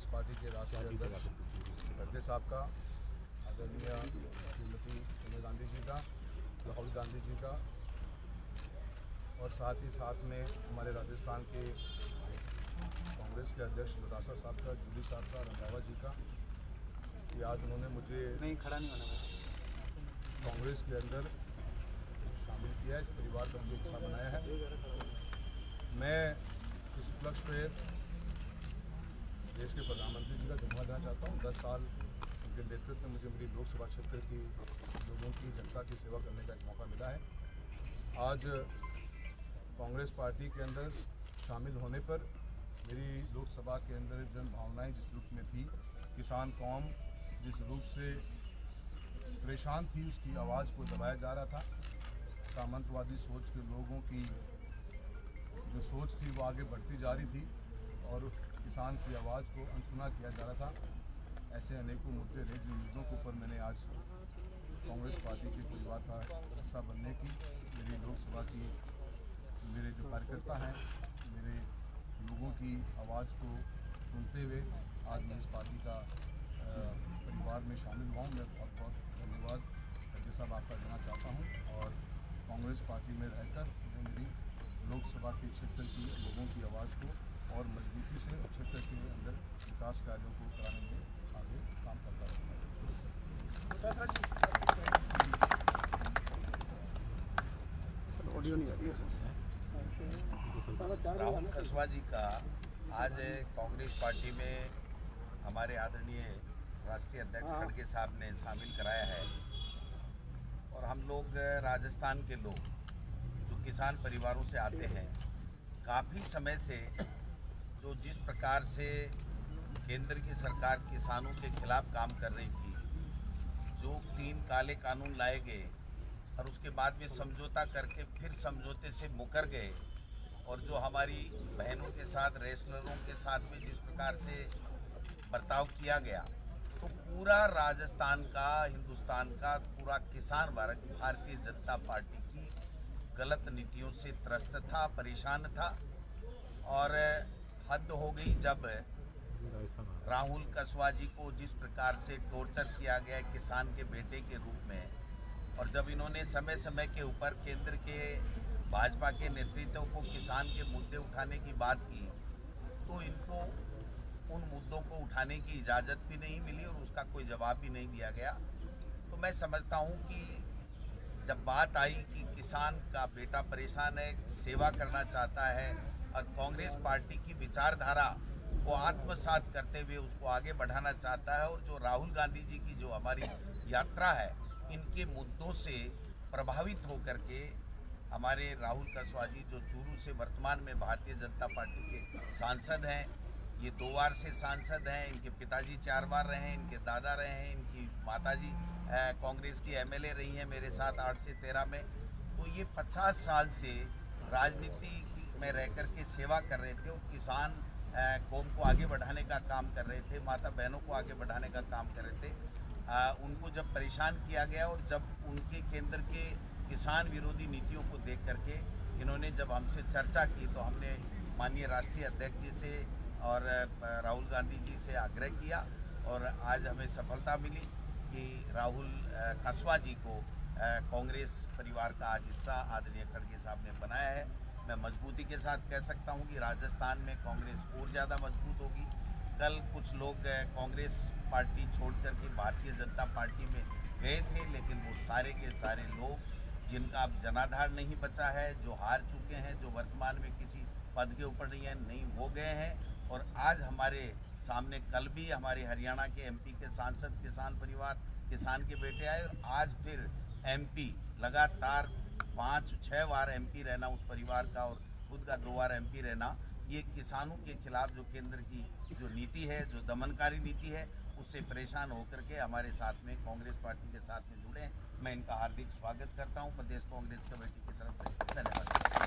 Congress party के राष्ट्रीय अध्यक्ष खड़गे साहब का, आदरणीय श्रीमती सोनिया गांधी जी का, राहुल गांधी जी का, और साथ ही साथ में हमारे राजस्थान के कांग्रेस के अध्यक्ष लौटासा साहब का, जूली साहब का, रंधावा जी का, कि आज उन्होंने मुझे कांग्रेस के अंदर शामिल किया, इस परिवार का मुझे हिस्सा बनाया है। मैं इस उपलक्ष्य पर देश के प्रधानमंत्री जी का धन्यवाद देना चाहता हूँ। 10 साल उनके नेतृत्व में मुझे मेरी लोकसभा क्षेत्र की लोगों की, जनता की सेवा करने का एक मौका मिला है। आज कांग्रेस पार्टी के अंदर शामिल होने पर मेरी लोकसभा के अंदर जन भावनाएं जिस रूप में थी, किसान कौम जिस रूप से परेशान थी, उसकी आवाज़ को दबाया जा रहा था। सामंतवादी सोच के लोगों की जो सोच थी वो आगे बढ़ती जा रही थी और किसान की आवाज़ को अनसुना किया जा रहा था। ऐसे अनेकों मुद्दे रहे जिन मुद्दों के ऊपर मैंने आज कांग्रेस पार्टी के परिवार का हिस्सा बनने की, मेरी लोकसभा की मेरे जो कार्यकर्ता हैं, मेरे लोगों की आवाज़ को सुनते हुए आज मैं इस पार्टी का परिवार में शामिल हुआ हूँ। मैं बहुत बहुत धन्यवाद खड़गे साहब आपका देना चाहता हूँ और कांग्रेस पार्टी में रहकर मैं मेरी लोकसभा के क्षेत्र की लोगों की आवाज़ को और मजबूती से क्षेत्र के अंदर विकास कार्यों को कराने में आगे काम करता रहूँगा। राहुल कसवा जी का आज कांग्रेस पार्टी में हमारे आदरणीय राष्ट्रीय अध्यक्ष खड़गे साहब ने शामिल कराया है। और हम लोग राजस्थान के लोग जो किसान परिवारों से आते हैं, काफ़ी समय से जो जिस प्रकार से केंद्र की सरकार किसानों के खिलाफ काम कर रही थी, जो 3 काले कानून लाए गए और उसके बाद में समझौता करके फिर समझौते से मुकर गए, और जो हमारी बहनों के साथ, रेसलरों के साथ में जिस प्रकार से बर्ताव किया गया, तो पूरा राजस्थान का, हिंदुस्तान का पूरा किसान वर्ग भारतीय जनता पार्टी की गलत नीतियों से त्रस्त था, परेशान था। और हद हो गई जब राहुल कसवा जी को जिस प्रकार से टॉर्चर किया गया किसान के बेटे के रूप में, और जब इन्होंने समय समय के ऊपर केंद्र के भाजपा के नेतृत्व को किसान के मुद्दे उठाने की बात की, तो इनको उन मुद्दों को उठाने की इजाज़त भी नहीं मिली और उसका कोई जवाब भी नहीं दिया गया। तो मैं समझता हूँ कि जब बात आई कि किसान का बेटा परेशान है, सेवा करना चाहता है और कांग्रेस पार्टी की विचारधारा को आत्मसात करते हुए उसको आगे बढ़ाना चाहता है, और जो राहुल गांधी जी की जो हमारी यात्रा है, इनके मुद्दों से प्रभावित होकर के हमारे राहुल कसवा जी जो चूरू से वर्तमान में भारतीय जनता पार्टी के सांसद हैं, ये 2 बार से सांसद हैं, इनके पिताजी 4 बार रहे हैं, इनके दादा रहे हैं, इनकी माताजी कांग्रेस की एमएलए रही हैं मेरे साथ 8 से 13 में। तो ये 50 साल से राजनीति में रह कर के सेवा कर रहे थे और किसान कौम को आगे बढ़ाने का काम कर रहे थे, माता बहनों को आगे बढ़ाने का काम कर रहे थे। उनको जब परेशान किया गया और जब उनके केंद्र के किसान विरोधी नीतियों को देख करके इन्होंने जब हमसे चर्चा की, तो हमने माननीय राष्ट्रीय अध्यक्ष जी से और राहुल गांधी जी से आग्रह किया और आज हमें सफलता मिली कि राहुल कसवा जी को कांग्रेस परिवार का आज हिस्सा आदरणीय खड़गे साहब ने बनाया है। मैं मजबूती के साथ कह सकता हूं कि राजस्थान में कांग्रेस और ज़्यादा मजबूत होगी। कल कुछ लोग कांग्रेस पार्टी छोड़ कर के भारतीय जनता पार्टी में गए थे, लेकिन वो सारे के सारे लोग जिनका अब जनाधार नहीं बचा है, जो हार चुके हैं, जो वर्तमान में किसी पद के ऊपर नहीं वो गए हैं। और आज हमारे सामने कल भी हमारे हरियाणा के एमपी के सांसद किसान परिवार, किसान के बेटे आए, और आज फिर एमपी लगातार 5-6 बार एमपी रहना उस परिवार का और खुद का 2 बार एमपी रहना, ये किसानों के खिलाफ जो केंद्र की जो नीति है, जो दमनकारी नीति है, उससे परेशान होकर के हमारे साथ में कांग्रेस पार्टी के साथ में जुड़े हैं। मैं इनका हार्दिक स्वागत करता हूं प्रदेश कांग्रेस कमेटी की तरफ से। धन्यवाद।